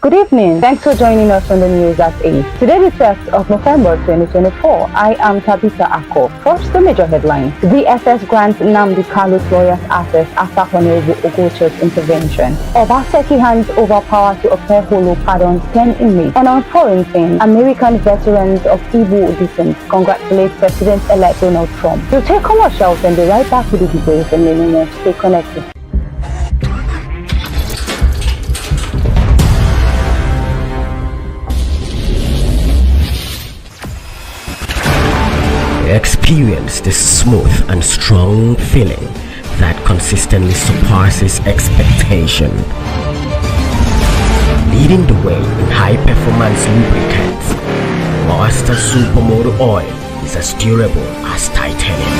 Good evening. Thanks for joining us on the news at 8. Today, the 1st of November 2024. I am Tabitha Ako. First, the major headlines. DSS grants Nnamdi Kalu's lawyers access after Honorable Ogocho's intervention. Obaseki hands over power to Okpeholo pardons 10 inmates. And on foreign things, American veterans of Igbo descent congratulate President-elect Donald Trump. We'll take commercials and be right back with the details and many more. Stay connected. Experience this smooth and strong feeling that consistently surpasses expectation. Leading the way in high-performance lubricants, Master Supermoto Oil is as durable as titanium.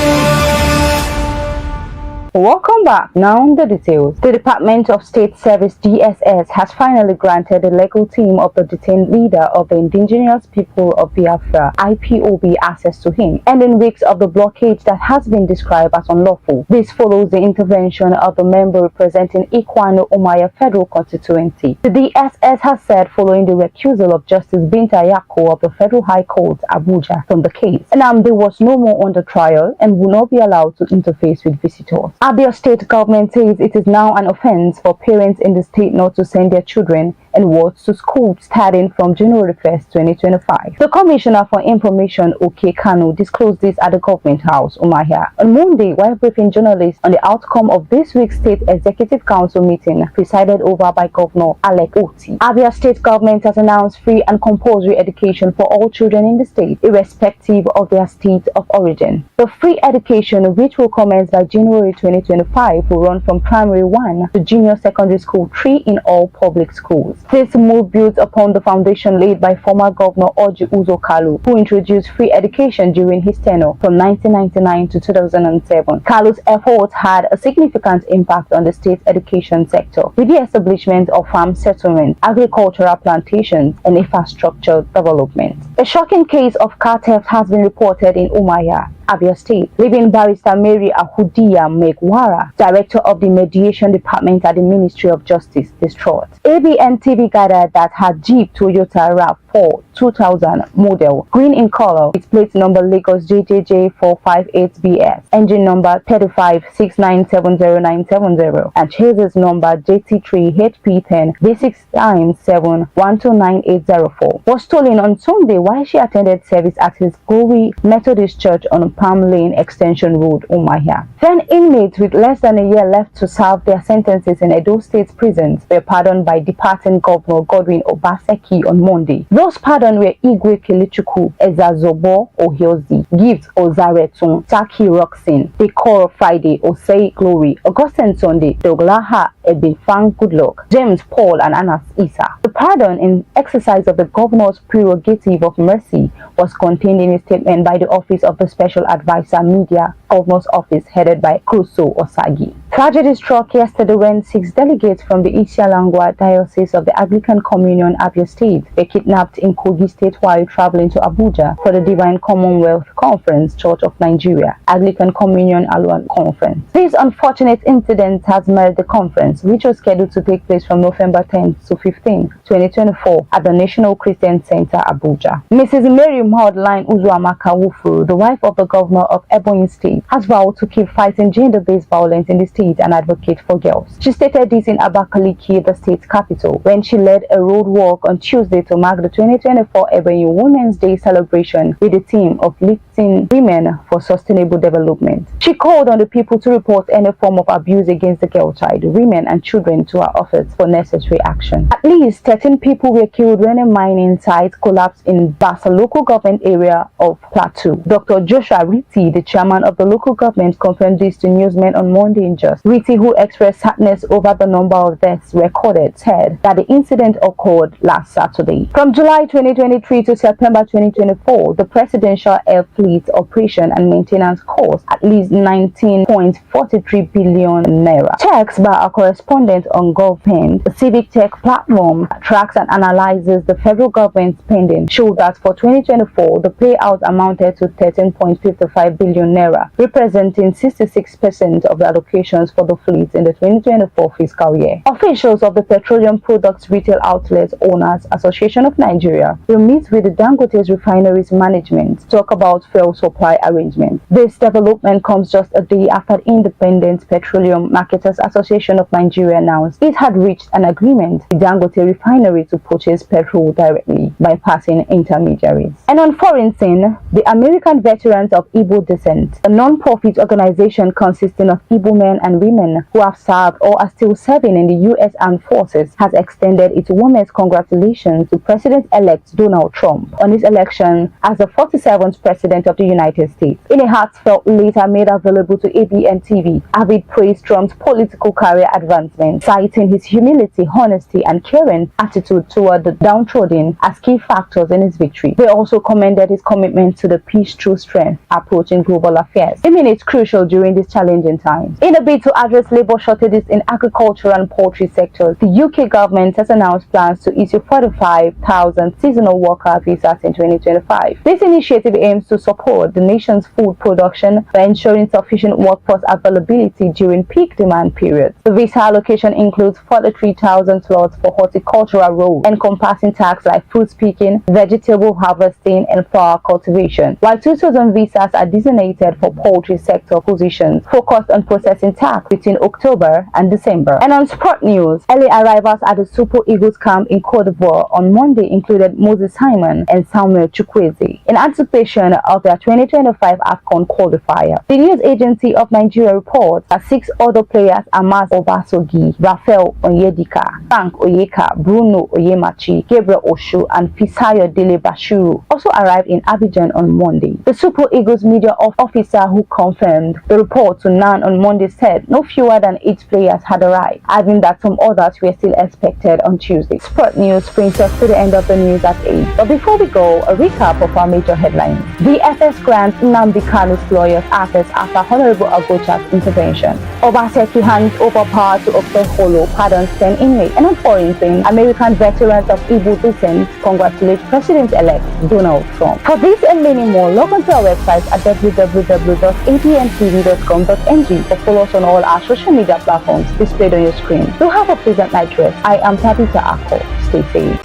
Welcome back. Now the details. The Department of State Service DSS has finally granted the legal team of the detained leader of the Indigenous People of Biafra IPOB access to him, ending weeks of the blockade that has been described as unlawful. This follows the intervention of the member representing Ikwano Umaya Federal Constituency. The DSS has said following the recusal of Justice Binta Yako of the Federal High Court Abuja from the case, Nnamdi was no more under trial and will not be allowed to interface with visitors. Abia State government says it is now an offense for parents in the state not to send their children and wards to school starting from January 1st, 2025. The Commissioner for Information, Oke Kanu, disclosed this at the Government House, Umuahia, on Monday while briefing journalists on the outcome of this week's State Executive Council meeting presided over by Governor Alec Oti. Abia State government has announced free and compulsory education for all children in the state, irrespective of their state of origin. The free education, which will commence by January 2025, will run from primary 1 to junior secondary school 3 in all public schools. This move builds upon the foundation laid by former Governor Orji Uzo Kalu, who introduced free education during his tenure from 1999 to 2007. Kalu's efforts had a significant impact on the state's education sector, with the establishment of farm settlements, agricultural plantations, and infrastructure development. A shocking case of car theft has been reported in Umuahia, Abia State, leaving Barrister Mary Ahudia Megwara, Director of the Mediation Department at the Ministry of Justice, distraught. ABN TV gathered that her Jeep Toyota RAV4 2000 model, green in color, its plate number Lagos JJJ 458BS, engine number 35697090, and chassis number JT3HP10 B6X7129804, was stolen on Sunday while she attended service at his Glory Methodist Church on Palm Lane Extension Road, Umuahia. 10 inmates with less than a year left to serve their sentences in Edo State's prisons were pardoned by departing Governor Godwin Obaseki on Monday. Those pardoned were Igwe Kelichukwu, Ezazobo Ohiozi, Gift Ozaretun, Taki Roxin, Dekor Friday, Osei Glory, Augustine Sunday, Doglaha Ebifang Goodluck, James Paul, and Anas Isa. The pardon, in exercise of the governor's prerogative of mercy, was contained in a statement by the Office of the Special Advisor Media Governor's Office headed by Kruso Osagi. Tragedy struck yesterday when 6 delegates from the Isialangwa Diocese of the Anglican Communion Abia State were kidnapped in Kogi State while traveling to Abuja for the Divine Commonwealth Conference Church of Nigeria Anglican Communion Alwan Conference. This unfortunate incident has marred the conference, which was scheduled to take place from November 10 to 15, 2024 at the National Christian Center, Abuja. Mrs. Mary Maudline Uzuamaka Wufuru, the wife of the governor of Ebonyi State, has vowed to keep fighting gender-based violence in the state and advocate for girls. She stated this in Abakaliki, the state's capital, when she led a road walk on Tuesday to mark the 2024 Ebonyi Women's Day celebration with the theme of lifting women for sustainable development. She called on the people to report any form of abuse against the girl child, women, and children to her office for necessary action. At least 13 people were killed when a mining site collapsed in Basa local government area of Plateau. Dr. Joshua Riti, the chairman of the local government, confirmed this to newsmen on Monday in Jos. Riti, who expressed sadness over the number of deaths recorded, said that the incident occurred last Saturday. From July 2023 to September 2024, the presidential air fleet fleet operation and maintenance cost at least 19.43 billion naira. Checks by our correspondent on GovPen, the civic tech platform that tracks and analyzes the federal government spending, show that for 2024, the payout amounted to 13.55 billion naira, representing 66% of the allocations for the fleet in the 2024 fiscal year. Officials of the Petroleum Products Retail Outlets Owners Association of Nigeria will meet with the Dangote's refineries management to talk about fuel supply arrangements. This development comes just a day after the Independent Petroleum Marketers Association of Nigeria announced it had reached an agreement with Dangote refinery to purchase petrol directly, bypassing intermediaries. And on foreign scene, the American Veterans of Igbo Descent, a non-profit organization consisting of Igbo men and women who have served or are still serving in the U.S. Armed Forces, has extended its warmest congratulations to President-elect Donald Trump on his election as the 47th President of the United States. In a heartfelt letter made available to ABN TV, Avid praised Trump's political career advancement, citing his humility, honesty, and caring attitude toward the downtrodden as key factors in his victory. They also commended his commitment to the peace through strength approach in global affairs, aiming it's crucial during these challenging times. In a bid to address labor shortages in agriculture and poultry sectors, the UK government has announced plans to issue 45,000 seasonal worker visas in 2025. This initiative aims to support the nation's food production by ensuring sufficient workforce availability during peak demand periods. The visa allocation includes 43,000 slots for horticultural roles, encompassing tasks like fruit picking, vegetable harvesting, and flower cultivation, while 2,000 visas are designated for poultry sector positions focused on processing tasks between October and December. And on sport news, early arrivals at the Super Eagles camp in Cote d'Ivoire on Monday included Moses Simon and Samuel Chukwueze in anticipation of their 2025 AFCON qualifier. The news agency of Nigeria reports that 6 other players, Amas Obasogi, Raphael Onyedika, Frank Oyeka, Bruno Oyemachi, Gabriel Osho, and Fisayo Dele Bashiru also arrived in Abidjan on Monday. The Super Eagles media officer who confirmed the report to NAN on Monday said no fewer than 8 players had arrived, adding that some others were still expected on Tuesday. Sport news brings us to the end of the news at 8. But before we go, a recap of our major headlines. DSS grants Nnamdi Kanu's lawyers access after Honorable Agocha's intervention. Obaseki hands over power to Okpeholo, pardons 10 inmates. And on foreign thing, American veterans of Igbo descent congratulate President-elect Donald Trump. For this and many more, log on to our website at www.abntv.com.ng or follow us on all our social media platforms displayed on your screen. Do have a pleasant night rest. I am Tabitha Ako. Stay safe.